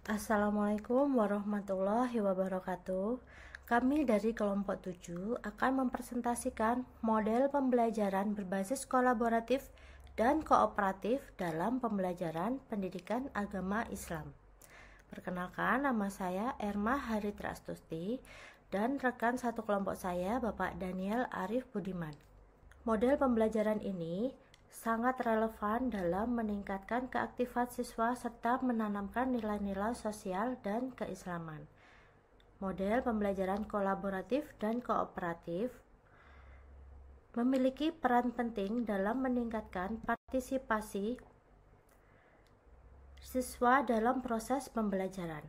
Assalamualaikum warahmatullahi wabarakatuh. Kami dari kelompok 7 akan mempresentasikan model pembelajaran berbasis kolaboratif dan kooperatif dalam pembelajaran pendidikan agama Islam. Perkenalkan, nama saya Erma Haritrastusti dan rekan satu kelompok saya Bapak Daniel Arif Budiman. Model pembelajaran ini sangat relevan dalam meningkatkan keaktifan siswa serta menanamkan nilai-nilai sosial dan keislaman. Model pembelajaran kolaboratif dan kooperatif memiliki peran penting dalam meningkatkan partisipasi siswa dalam proses pembelajaran.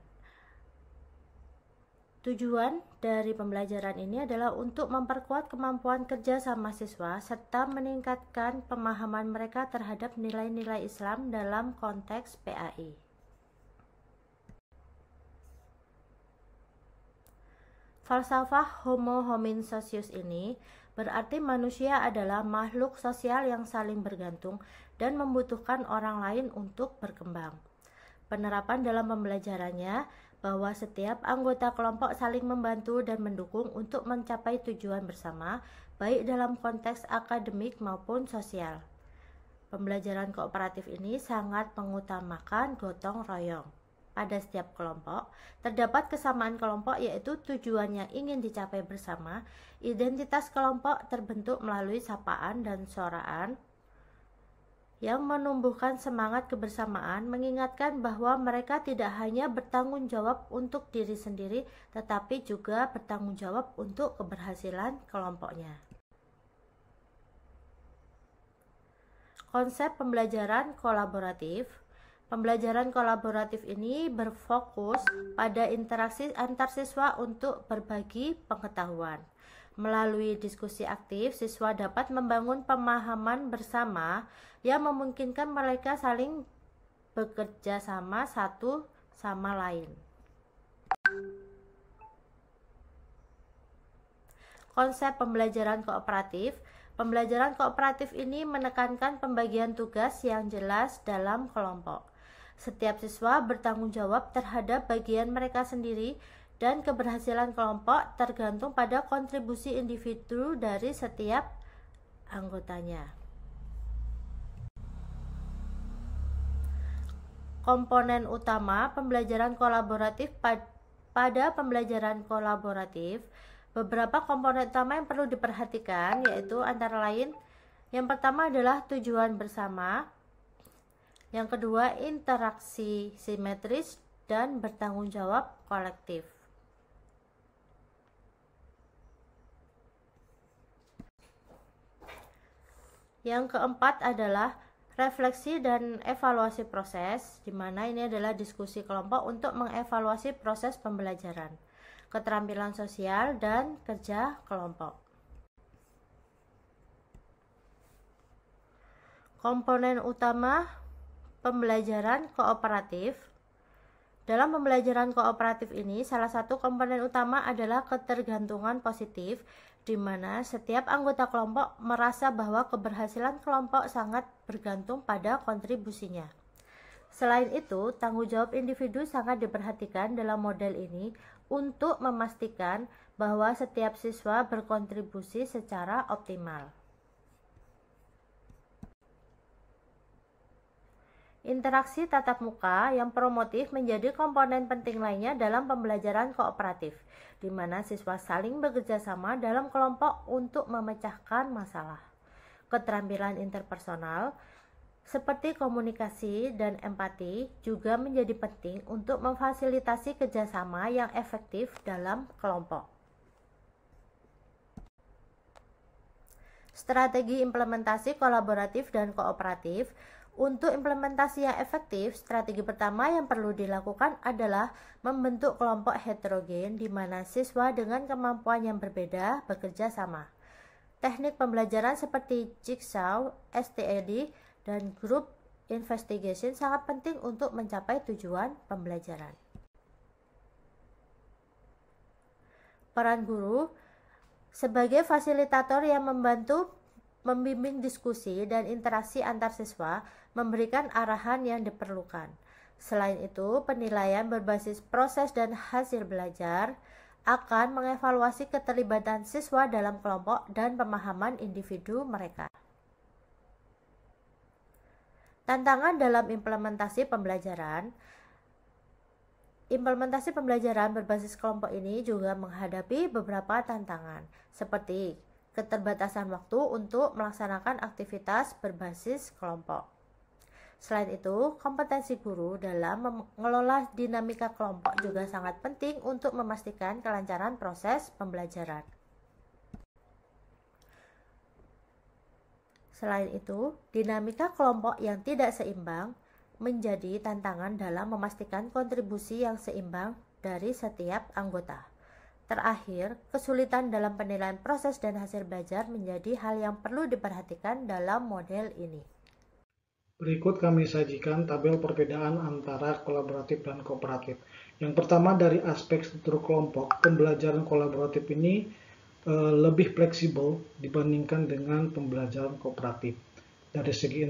Tujuan dari pembelajaran ini adalah untuk memperkuat kemampuan kerja sama siswa serta meningkatkan pemahaman mereka terhadap nilai-nilai Islam dalam konteks PAI. Falsafah Homo Homini Socius ini berarti manusia adalah makhluk sosial yang saling bergantung dan membutuhkan orang lain untuk berkembang. Penerapan dalam pembelajarannya bahwa setiap anggota kelompok saling membantu dan mendukung untuk mencapai tujuan bersama, baik dalam konteks akademik maupun sosial. Pembelajaran kooperatif ini sangat mengutamakan gotong royong. Pada setiap kelompok, terdapat kesamaan kelompok yaitu tujuan yang ingin dicapai bersama. Identitas kelompok terbentuk melalui sapaan dan soraan yang menumbuhkan semangat kebersamaan, mengingatkan bahwa mereka tidak hanya bertanggung jawab untuk diri sendiri, tetapi juga bertanggung jawab untuk keberhasilan kelompoknya. Konsep pembelajaran kolaboratif. Pembelajaran kolaboratif ini berfokus pada interaksi antar siswa untuk berbagi pengetahuan. Melalui diskusi aktif, siswa dapat membangun pemahaman bersama yang memungkinkan mereka saling bekerja sama satu sama lain. Konsep pembelajaran kooperatif. Pembelajaran kooperatif ini menekankan pembagian tugas yang jelas dalam kelompok. Setiap siswa bertanggung jawab terhadap bagian mereka sendiri dan keberhasilan kelompok tergantung pada kontribusi individu dari setiap anggotanya. Komponen utama pembelajaran kolaboratif. Pada pembelajaran kolaboratif, beberapa komponen utama yang perlu diperhatikan yaitu antara lain, yang pertama adalah tujuan bersama, yang kedua interaksi simetris, dan bertanggung jawab kolektif. Yang keempat adalah refleksi dan evaluasi proses, di mana ini adalah diskusi kelompok untuk mengevaluasi proses pembelajaran, keterampilan sosial, dan kerja kelompok. Komponen utama pembelajaran kooperatif. Dalam pembelajaran kooperatif ini, salah satu komponen utama adalah ketergantungan positif, di mana setiap anggota kelompok merasa bahwa keberhasilan kelompok sangat bergantung pada kontribusinya. Selain itu, tanggung jawab individu sangat diperhatikan dalam model ini untuk memastikan bahwa setiap siswa berkontribusi secara optimal. Interaksi tatap muka yang promotif menjadi komponen penting lainnya dalam pembelajaran kooperatif, di mana siswa saling bekerja sama dalam kelompok untuk memecahkan masalah. Keterampilan interpersonal seperti komunikasi dan empati juga menjadi penting untuk memfasilitasi kerjasama yang efektif dalam kelompok. Strategi implementasi kolaboratif dan kooperatif. Untuk implementasi yang efektif, strategi pertama yang perlu dilakukan adalah membentuk kelompok heterogen di mana siswa dengan kemampuan yang berbeda bekerja sama. Teknik pembelajaran seperti jigsaw, STED, dan group investigation sangat penting untuk mencapai tujuan pembelajaran. Peran guru sebagai fasilitator yang membimbing diskusi dan interaksi antar siswa, memberikan arahan yang diperlukan. Selain itu, penilaian berbasis proses dan hasil belajar akan mengevaluasi keterlibatan siswa dalam kelompok dan pemahaman individu mereka. Tantangan dalam implementasi pembelajaran. Implementasi pembelajaran berbasis kelompok ini juga menghadapi beberapa tantangan, seperti keterbatasan waktu untuk melaksanakan aktivitas berbasis kelompok. Selain itu, kompetensi guru dalam mengelola dinamika kelompok juga sangat penting untuk memastikan kelancaran proses pembelajaran. Selain itu, dinamika kelompok yang tidak seimbang menjadi tantangan dalam memastikan kontribusi yang seimbang dari setiap anggota. Terakhir, kesulitan dalam penilaian proses dan hasil belajar menjadi hal yang perlu diperhatikan dalam model ini. Berikut kami sajikan tabel perbedaan antara kolaboratif dan kooperatif. Yang pertama, dari aspek struktur kelompok, pembelajaran kolaboratif ini lebih fleksibel dibandingkan dengan pembelajaran kooperatif. Dari segi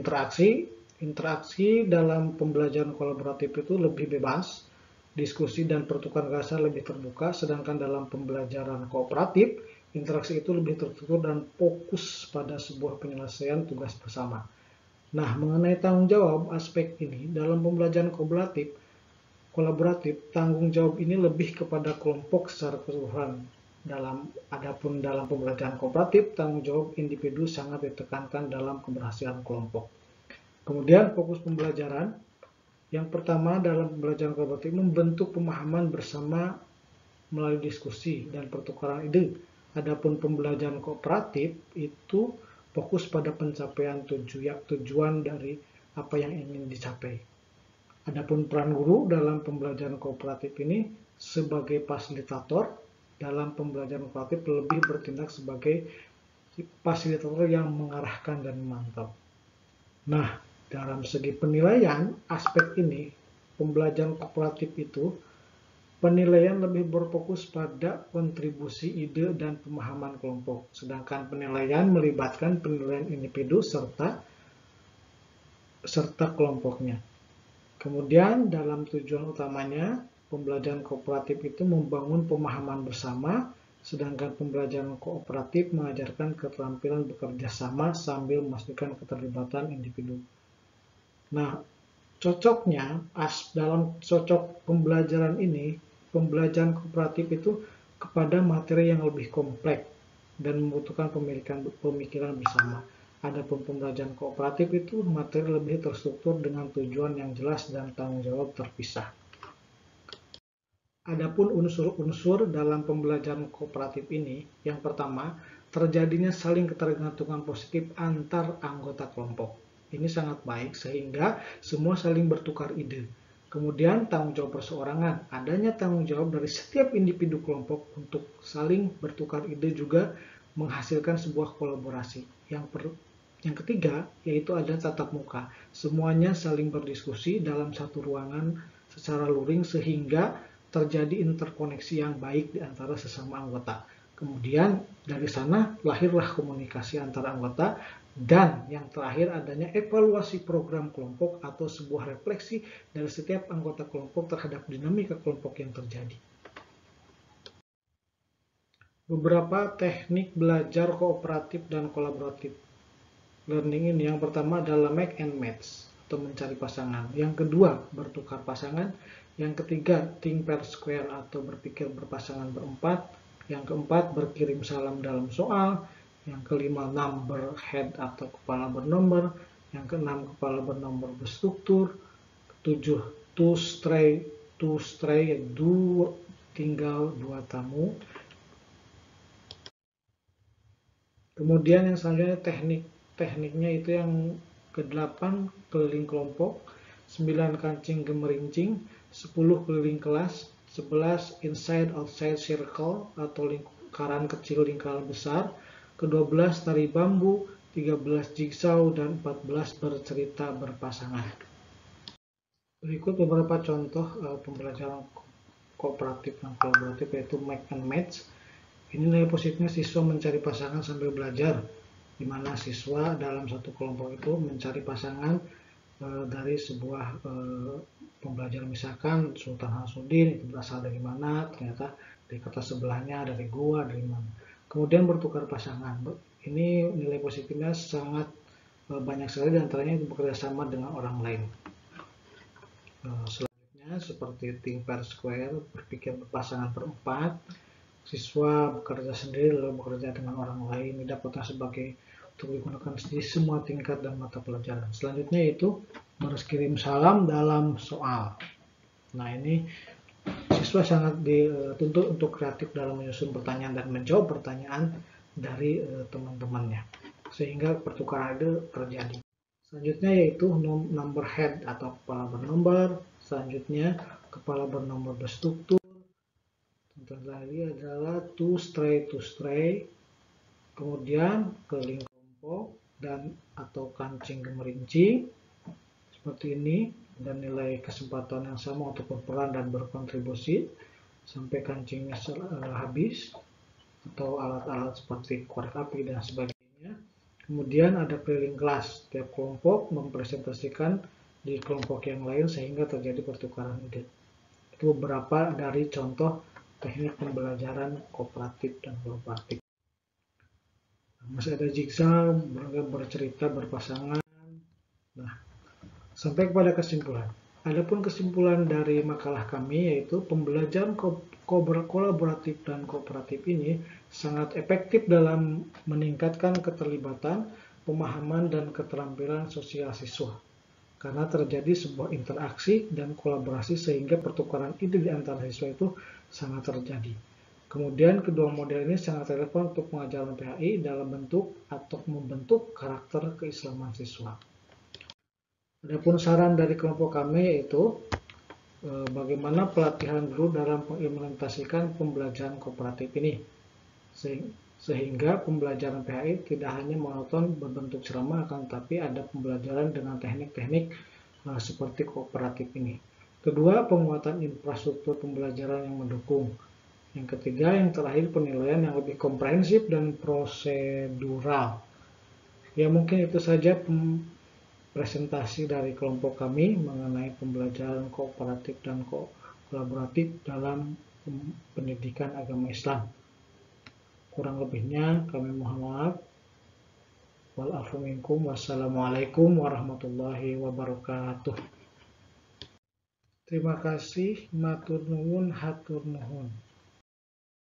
interaksi dalam pembelajaran kolaboratif itu lebih bebas, diskusi dan pertukaran gagasan lebih terbuka, sedangkan dalam pembelajaran kooperatif, interaksi itu lebih tertutup dan fokus pada sebuah penyelesaian tugas bersama. Nah, mengenai tanggung jawab aspek ini, dalam pembelajaran kolaboratif, tanggung jawab ini lebih kepada kelompok secara keseluruhan. Adapun dalam pembelajaran kooperatif, tanggung jawab individu sangat ditekankan dalam keberhasilan kelompok. Kemudian fokus pembelajaran, yang pertama dalam pembelajaran kolaboratif membentuk pemahaman bersama melalui diskusi dan pertukaran ide. Adapun pembelajaran kooperatif itu fokus pada pencapaian tujuan dari apa yang ingin dicapai. Adapun peran guru dalam pembelajaran kooperatif ini sebagai fasilitator, dalam pembelajaran kooperatif lebih bertindak sebagai fasilitator yang mengarahkan dan memantau. Nah, dalam segi penilaian aspek ini, pembelajaran kooperatif itu penilaian lebih berfokus pada kontribusi ide dan pemahaman kelompok, sedangkan penilaian melibatkan penilaian individu serta kelompoknya. Kemudian dalam tujuan utamanya, pembelajaran kooperatif itu membangun pemahaman bersama, sedangkan pembelajaran kooperatif mengajarkan keterampilan bekerja sama sambil memastikan keterlibatan individu. Nah, cocoknya dalam cocok pembelajaran ini, pembelajaran kooperatif itu kepada materi yang lebih kompleks dan membutuhkan pemikiran bersama. Adapun pembelajaran kooperatif itu materi lebih terstruktur dengan tujuan yang jelas dan tanggung jawab terpisah. Adapun unsur-unsur dalam pembelajaran kooperatif ini, yang pertama, terjadinya saling ketergantungan positif antar anggota kelompok. Ini sangat baik sehingga semua saling bertukar ide. Kemudian tanggung jawab perseorangan, adanya tanggung jawab dari setiap individu kelompok untuk saling bertukar ide juga menghasilkan sebuah kolaborasi. Yang ketiga, yaitu ada tatap muka. Semuanya saling berdiskusi dalam satu ruangan secara luring sehingga terjadi interkoneksi yang baik di antara sesama anggota. Kemudian dari sana lahirlah komunikasi antara anggota, dan yang terakhir adanya evaluasi program kelompok atau sebuah refleksi dari setiap anggota kelompok terhadap dinamika kelompok yang terjadi. Beberapa teknik belajar kooperatif dan kolaboratif learning ini, yang pertama adalah make and match atau mencari pasangan. Yang kedua, bertukar pasangan. Yang ketiga, think pair square atau berpikir berpasangan berempat. Yang keempat, berkirim salam dalam soal. Yang kelima, number head atau kepala bernomor. Yang keenam, kepala bernomor berstruktur. Ketujuh, to stray, tinggal dua tamu. Kemudian yang selanjutnya tekniknya itu yang ke-8, keliling kelompok, 9 kancing gemerincing, 10 keliling kelas, 11 inside outside circle atau lingkaran kecil lingkaran besar, ke-12 tari bambu, 13 jigsaw, dan 14 bercerita berpasangan. Berikut beberapa contoh pembelajaran kooperatif dan kolaboratif, yaitu make and match. Ini nilai positifnya siswa mencari pasangan sambil belajar, di mana siswa dalam satu kelompok itu mencari pasangan dari sebuah pembelajaran, misalkan Sultan Hasanuddin itu berasal dari mana, ternyata di kota sebelahnya dari gua, dari mana. Kemudian bertukar pasangan, ini nilai positifnya sangat banyak sekali, diantaranya bekerja sama dengan orang lain. Selanjutnya seperti think pair square, berpikir berpasangan berempat, siswa bekerja sendiri lalu bekerja dengan orang lain, didapatkan sebagai untuk digunakan di semua tingkat dan mata pelajaran. Selanjutnya yaitu baris kirim salam dalam soal. Nah, ini siswa sangat dituntut untuk kreatif dalam menyusun pertanyaan dan menjawab pertanyaan dari teman-temannya, sehingga pertukaran ide terjadi. Selanjutnya yaitu number head atau kepala bernomor. Selanjutnya kepala bernomor berstruktur. Contoh lagi adalah to stray. Kemudian keliling kelompok dan atau kancing gemerincing seperti ini, dan nilai kesempatan yang sama untuk berperan dan berkontribusi sampai kancingnya habis, atau alat-alat seperti korek api dan sebagainya. Kemudian ada keliling kelas, tiap kelompok mempresentasikan di kelompok yang lain sehingga terjadi pertukaran ide. Itu beberapa dari contoh teknik pembelajaran kooperatif dan kolaboratif. Masih ada jigsaw, bercerita berpasangan. Nah, sampai kepada kesimpulan. Adapun kesimpulan dari makalah kami yaitu pembelajaran kolaboratif dan kooperatif ini sangat efektif dalam meningkatkan keterlibatan, pemahaman, dan keterampilan sosial siswa. Karena terjadi sebuah interaksi dan kolaborasi sehingga pertukaran ide di antara siswa itu sangat terjadi. Kemudian kedua model ini sangat relevan untuk pengajaran PHI dalam bentuk atau membentuk karakter keislaman siswa. Adapun saran dari kelompok kami yaitu bagaimana pelatihan guru dalam mengimplementasikan pembelajaran kooperatif ini, sehingga pembelajaran PHI tidak hanya monoton berbentuk ceramah, akan tetapi ada pembelajaran dengan teknik-teknik seperti kooperatif ini. Kedua, penguatan infrastruktur pembelajaran yang mendukung. Yang ketiga, yang terakhir, penilaian yang lebih komprehensif dan prosedural. Ya, mungkin itu saja presentasi dari kelompok kami mengenai pembelajaran kooperatif dan kolaboratif dalam pendidikan agama Islam. Kurang lebihnya kami mohon maaf. Wal-afu minkum. Wassalamualaikum warahmatullahi wabarakatuh. Terima kasih, matur nuwun, hatur nuhun.